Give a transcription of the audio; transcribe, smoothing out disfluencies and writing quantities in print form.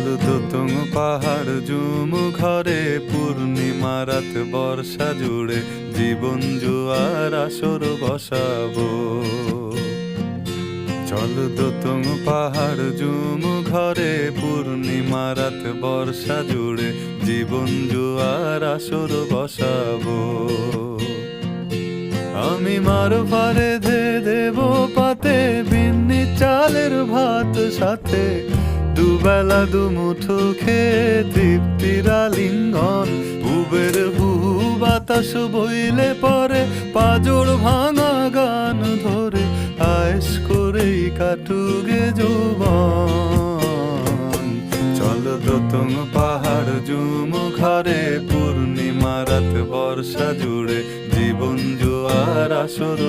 চল দোতং পাহাড় জুম ঘরে পূর্ণিমা রাত বর্ষা জুড়ে জীবন জুয়ার আসর বসাবো। চল দোতং পাহাড় জুম ঘরে পূর্ণিমা রাত বর্ষা জুড়ে জীবন জুয়ার আসর বসাবো। আমি মার ফারে ধে দেব পাতে বিন্নি চালের ভাত সাথে দুবেলা দুমুঠো খেয়ে তৃপ্তির আলিঙ্গন। উবের হুহু বাতাস বইলে পরে পাজর ভাঙা গান ধরে আয়েশ করেই কাটুগে যৌবন। চল দোতং পাহাড় জুম ঘরে পূর্ণিমা রাত বর্ষা জুড়ে জীবন জোয়ার আসর